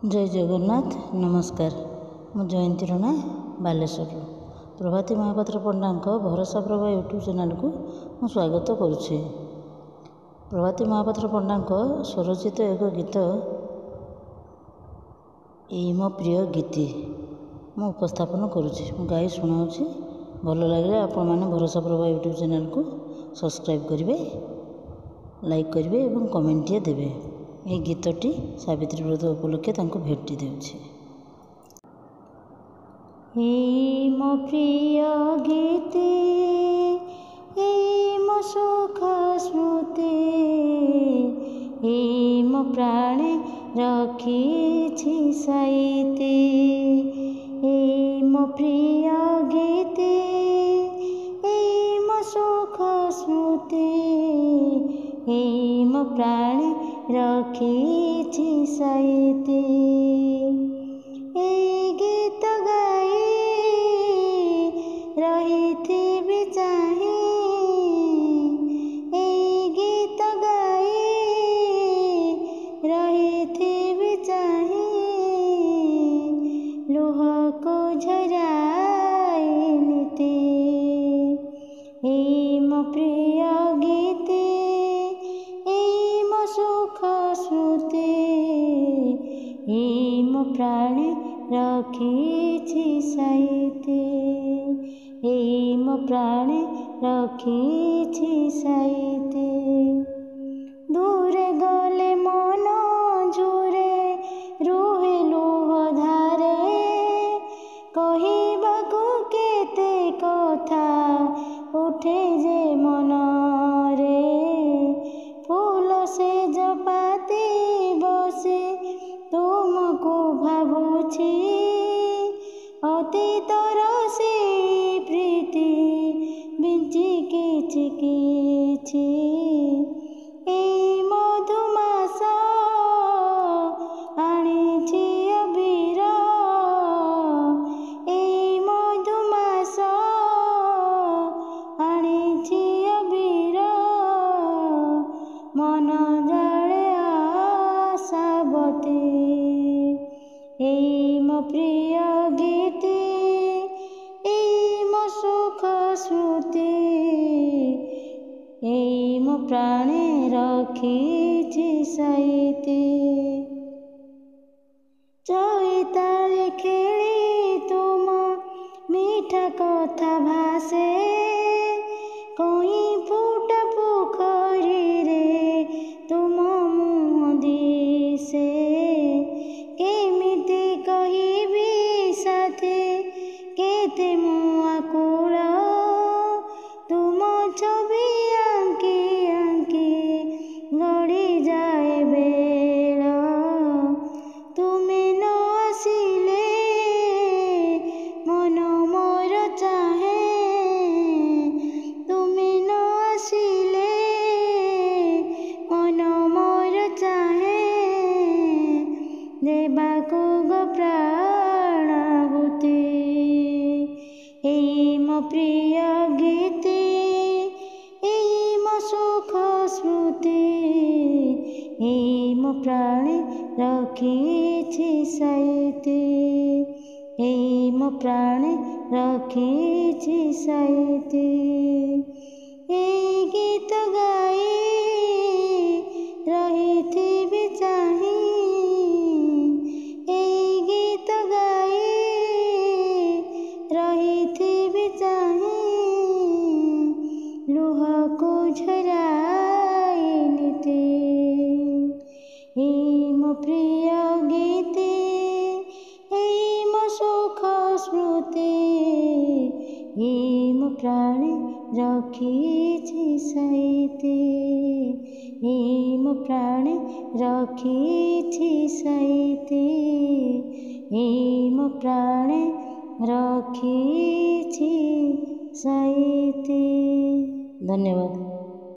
जय जगन्नाथ नमस्कार। मु जयंती रणा बालेश्वर प्रभाती महापात्र पंडा भरोसा प्रभा यूट्यूब चैनल को मु स्वागत करुछि। प्रभाती महापात्र पंडा स्वरचित एक गीत एई मो प्रिय गीति मु उपस्थापन करुछि, मु गाई शुणाउछि। भल लगे आपण मैंने भरोसा प्रभा यूट्यूब चैनल को सब्सक्राइब करेंगे, लाइक करेंगे और कमेंट देवे। ये गीतटी सावित्री व्रत उपलक्षे तांको भेटी देउछि। एई मो प्रिय गीति एई मो सुख स्मृति एई मो प्राणे रखिछि साइति। एई मो प्रिय गीति एई मो सुख स्मृति एई मो प्राणे रखिछि साइति। एई गीत गाई रहिथिबि चाहि, एई गीत गाई रहिथिबि चाहि, लुह को झराई नीति। एई मो प्रिय गीति एई मो सुख स्मृति एई मो प्राणे रखिछि साइति। एई मो प्राणे रखिछि साइति। दूरे गले मन जुरे रुहे लुह धारे, कहिबाकु केते कथा उठे जे मनरे। फूल से जपाती बसे तुमको भावुछि, अतीतर से प्रीति बिंची किछि किछि। एई मधुमास आनिछि अबीर, एई मधुमास आनिछि अबीर, मन जाळे आशावती। एई मो प्रिय गीति एई मो सुख स्मृति एई मो प्राणे रखिछि साइति। चैताली खेली तुम मीठा कथा भासे, कहीं फूटा पोखरी रे तुम मुँह दिसे। केमिति कहिबि साथे केते मो आकुल, तुम छवि आंकी आंकी गड़ी जाए बेल। तुमे न आसिले मन मोर चाहे, तुमे न आसिले मन मोर चाहे, देबाको गो प्राणाहुति। एई मो प्रिय गीति एई मो सुख स्मृति एई मो प्राणे रखिछि साइति। एई मो प्राणे रखिछि साइति। एई गीत गाई रहिथिबि चाहि, एई गीत गाई रहिथिबि चाहि, लुह को झराई नीति। एई मो प्रिय गीति एई मो सुख स्मृति एई मो प्राणे रखिछि साइति। एई मो प्राणे रखिछि साइति। एई मो प्राणे रखिछि साइति। धन्यवाद।